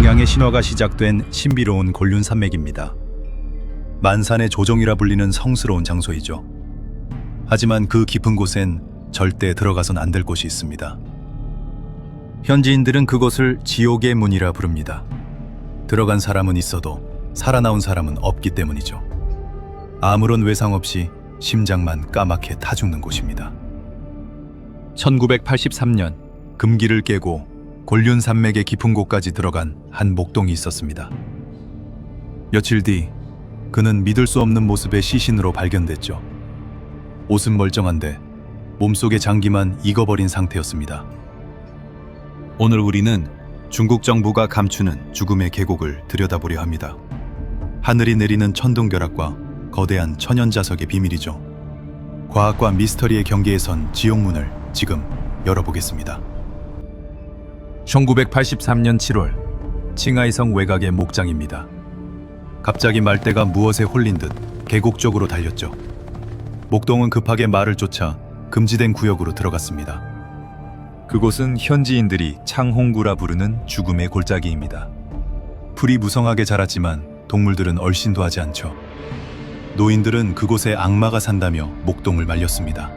동양의 신화가 시작된 신비로운 곤륜 산맥입니다. 만산의 조정이라 불리는 성스러운 장소이죠. 하지만 그 깊은 곳엔 절대 들어가선 안 될 곳이 있습니다. 현지인들은 그곳을 지옥의 문이라 부릅니다. 들어간 사람은 있어도 살아나온 사람은 없기 때문이죠. 아무런 외상 없이 심장만 까맣게 타 죽는 곳입니다. 1983년 금기를 깨고 곤륜 산맥의 깊은 곳까지 들어간 한 목동이 있었습니다. 며칠 뒤 그는 믿을 수 없는 모습의 시신으로 발견됐죠. 옷은 멀쩡한데 몸속의 장기만 익어버린 상태였습니다. 오늘 우리는 중국 정부가 감추는 죽음의 계곡을 들여다보려 합니다. 하늘이 내리는 천둥벼락과 거대한 천연자석의 비밀이죠. 과학과 미스터리의 경계에 선 지옥문을 지금 열어보겠습니다. 1983년 7월 칭하이성 외곽의 목장입니다. 갑자기 말대가 무엇에 홀린 듯 계곡 쪽으로 달렸죠. 목동은 급하게 말을 쫓아 금지된 구역으로 들어갔습니다. 그곳은 현지인들이 창홍구라 부르는 죽음의 골짜기입니다. 풀이 무성하게 자랐지만 동물들은 얼씬도 하지 않죠. 노인들은 그곳에 악마가 산다며 목동을 말렸습니다.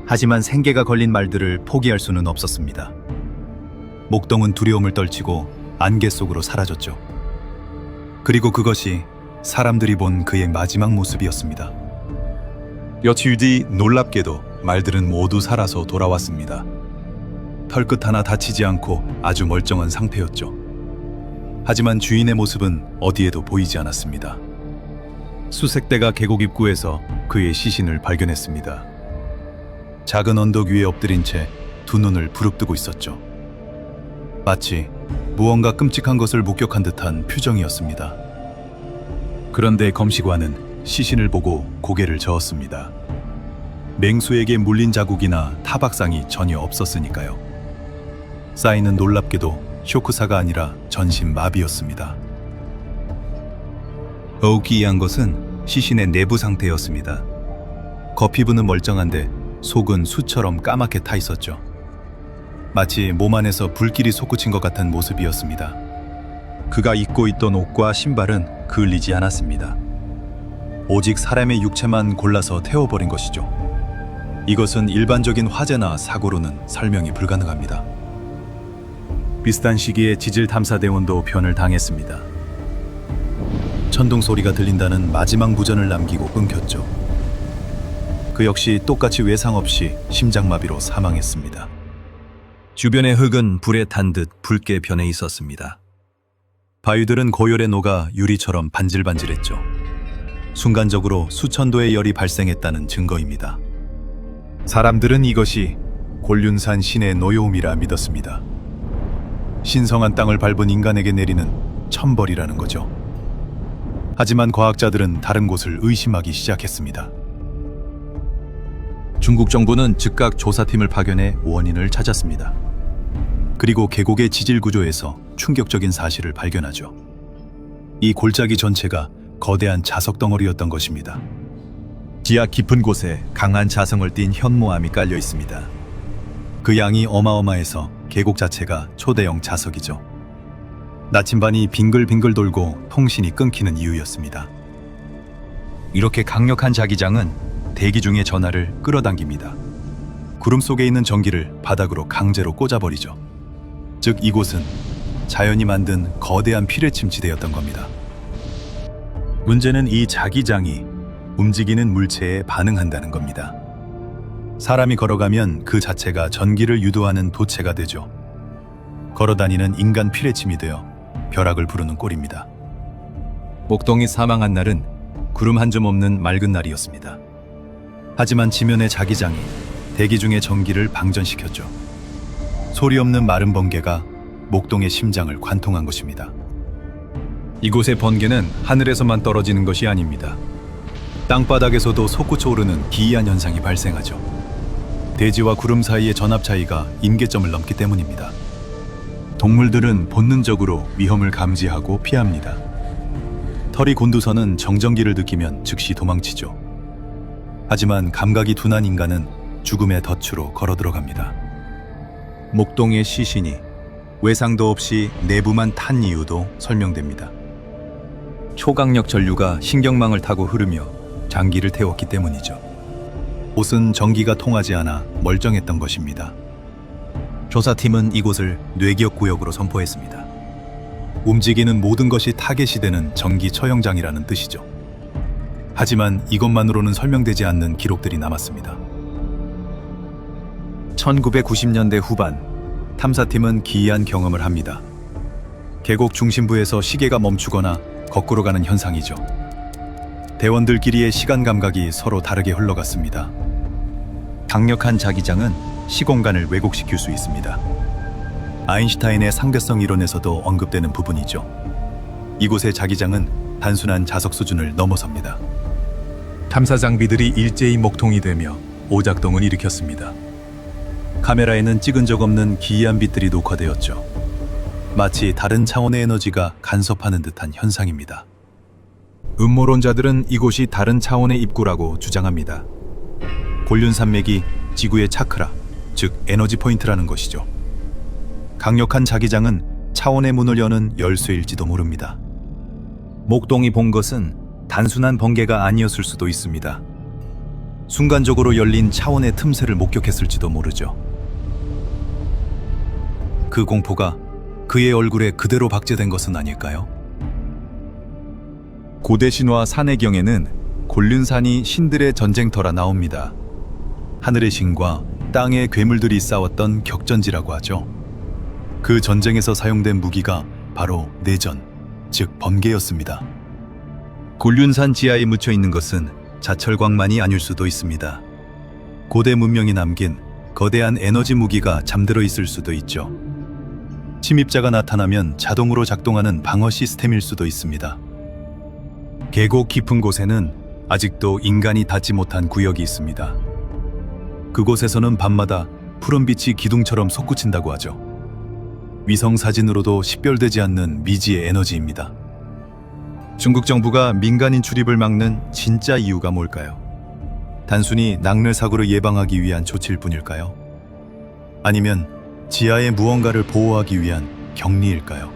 하지만 생계가 걸린 말들을 포기할 수는 없었습니다. 목동은 두려움을 떨치고 안개 속으로 사라졌죠. 그리고 그것이 사람들이 본 그의 마지막 모습이었습니다. 며칠 뒤 놀랍게도 말들은 모두 살아서 돌아왔습니다. 털끝 하나 다치지 않고 아주 멀쩡한 상태였죠. 하지만 주인의 모습은 어디에도 보이지 않았습니다. 수색대가 계곡 입구에서 그의 시신을 발견했습니다. 작은 언덕 위에 엎드린 채 두 눈을 부릅뜨고 있었죠. 마치 무언가 끔찍한 것을 목격한 듯한 표정이었습니다. 그런데 검시관은 시신을 보고 고개를 저었습니다. 맹수에게 물린 자국이나 타박상이 전혀 없었으니까요. 사인은 놀랍게도 쇼크사가 아니라 전신마비였습니다. 더욱 기이한 것은 시신의 내부 상태였습니다. 겉피부는 멀쩡한데 속은 수처럼 까맣게 타 있었죠. 마치 몸 안에서 불길이 솟구친 것 같은 모습이었습니다. 그가 입고 있던 옷과 신발은 그을리지 않았습니다. 오직 사람의 육체만 골라서 태워버린 것이죠. 이것은 일반적인 화재나 사고로는 설명이 불가능합니다. 비슷한 시기에 지질탐사대원도 변을 당했습니다. 천둥 소리가 들린다는 마지막 무전을 남기고 끊겼죠. 그 역시 똑같이 외상 없이 심장마비로 사망했습니다. 주변의 흙은 불에 탄 듯 붉게 변해 있었습니다. 바위들은 고열에 녹아 유리처럼 반질반질했죠. 순간적으로 수천도의 열이 발생했다는 증거입니다. 사람들은 이것이 곤륜산 신의 노여움이라 믿었습니다. 신성한 땅을 밟은 인간에게 내리는 천벌이라는 거죠. 하지만 과학자들은 다른 곳을 의심하기 시작했습니다. 중국 정부는 즉각 조사팀을 파견해 원인을 찾았습니다. 그리고 계곡의 지질 구조에서 충격적인 사실을 발견하죠. 이 골짜기 전체가 거대한 자석 덩어리였던 것입니다. 지하 깊은 곳에 강한 자성을 띤 현모암이 깔려 있습니다. 그 양이 어마어마해서 계곡 자체가 초대형 자석이죠. 나침반이 빙글빙글 돌고 통신이 끊기는 이유였습니다. 이렇게 강력한 자기장은 대기 중의 전하를 끌어당깁니다. 구름 속에 있는 전기를 바닥으로 강제로 꽂아버리죠. 즉 이곳은 자연이 만든 거대한 피뢰침 지대였던 겁니다. 문제는 이 자기장이 움직이는 물체에 반응한다는 겁니다. 사람이 걸어가면 그 자체가 전기를 유도하는 도체가 되죠. 걸어다니는 인간 피뢰침이 되어 벼락을 부르는 꼴입니다. 목동이 사망한 날은 구름 한 점 없는 맑은 날이었습니다. 하지만 지면의 자기장이 대기 중의 전기를 방전시켰죠. 소리 없는 마른 번개가 목동의 심장을 관통한 것입니다. 이곳의 번개는 하늘에서만 떨어지는 것이 아닙니다. 땅바닥에서도 솟구쳐 오르는 기이한 현상이 발생하죠. 대지와 구름 사이의 전압 차이가 임계점을 넘기 때문입니다. 동물들은 본능적으로 위험을 감지하고 피합니다. 털이 곤두서는 정전기를 느끼면 즉시 도망치죠. 하지만 감각이 둔한 인간은 죽음의 덫으로 걸어 들어갑니다. 목동의 시신이 외상도 없이 내부만 탄 이유도 설명됩니다. 초강력 전류가 신경망을 타고 흐르며 장기를 태웠기 때문이죠. 옷은 전기가 통하지 않아 멀쩡했던 것입니다. 조사팀은 이곳을 뇌기억 구역으로 선포했습니다. 움직이는 모든 것이 타겟이 되는 전기 처형장이라는 뜻이죠. 하지만 이것만으로는 설명되지 않는 기록들이 남았습니다. 1990년대 후반, 탐사팀은 기이한 경험을 합니다. 계곡 중심부에서 시계가 멈추거나 거꾸로 가는 현상이죠. 대원들끼리의 시간 감각이 서로 다르게 흘러갔습니다. 강력한 자기장은 시공간을 왜곡시킬 수 있습니다. 아인슈타인의 상대성 이론에서도 언급되는 부분이죠. 이곳의 자기장은 단순한 자석 수준을 넘어섭니다. 탐사 장비들이 일제히 목통이 되며 오작동을 일으켰습니다. 카메라에는 찍은 적 없는 기이한 빛들이 녹화되었죠. 마치 다른 차원의 에너지가 간섭하는 듯한 현상입니다. 음모론자들은 이곳이 다른 차원의 입구라고 주장합니다. 곤륜산맥이 지구의 차크라, 즉 에너지 포인트라는 것이죠. 강력한 자기장은 차원의 문을 여는 열쇠일지도 모릅니다. 목동이 본 것은 단순한 번개가 아니었을 수도 있습니다. 순간적으로 열린 차원의 틈새를 목격했을지도 모르죠. 그 공포가 그의 얼굴에 그대로 박제된 것은 아닐까요? 고대 신화 산해경에는 곤륜산이 신들의 전쟁터라 나옵니다. 하늘의 신과 땅의 괴물들이 싸웠던 격전지라고 하죠. 그 전쟁에서 사용된 무기가 바로 내전, 즉 번개였습니다. 곤륜산 지하에 묻혀 있는 것은 자철광만이 아닐 수도 있습니다. 고대 문명이 남긴 거대한 에너지 무기가 잠들어 있을 수도 있죠. 침입자가 나타나면 자동으로 작동하는 방어 시스템일 수도 있습니다. 계곡 깊은 곳에는 아직도 인간이 닿지 못한 구역이 있습니다. 그곳에서는 밤마다 푸른빛이 기둥처럼 솟구친다고 하죠. 위성 사진으로도 식별되지 않는 미지의 에너지입니다. 중국 정부가 민간인 출입을 막는 진짜 이유가 뭘까요? 단순히 낙뢰 사고를 예방하기 위한 조치일 뿐일까요? 아니면 지하의 무언가를 보호하기 위한 격리일까요?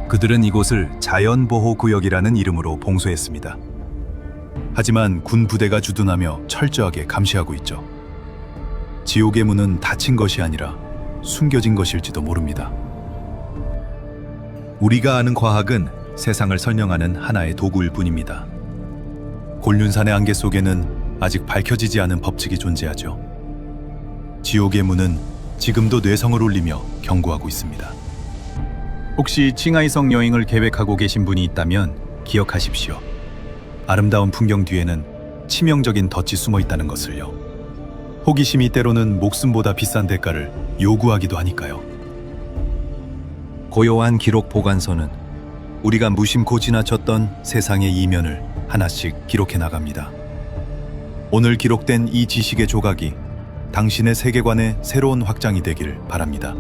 그들은 이곳을 자연보호구역이라는 이름으로 봉쇄했습니다. 하지만 군 부대가 주둔하며 철저하게 감시하고 있죠. 지옥의 문은 닫힌 것이 아니라 숨겨진 것일지도 모릅니다. 우리가 아는 과학은 세상을 설명하는 하나의 도구일 뿐입니다. 곤륜산의 안개 속에는 아직 밝혀지지 않은 법칙이 존재하죠. 지옥의 문은 지금도 뇌성을 울리며 경고하고 있습니다. 혹시 칭하이성 여행을 계획하고 계신 분이 있다면 기억하십시오. 아름다운 풍경 뒤에는 치명적인 덫이 숨어 있다는 것을요. 호기심이 때로는 목숨보다 비싼 대가를 요구하기도 하니까요. 고요한 기록 보관서는 우리가 무심코 지나쳤던 세상의 이면을 하나씩 기록해 나갑니다. 오늘 기록된 이 지식의 조각이 당신의 세계관의 새로운 확장이 되길 바랍니다.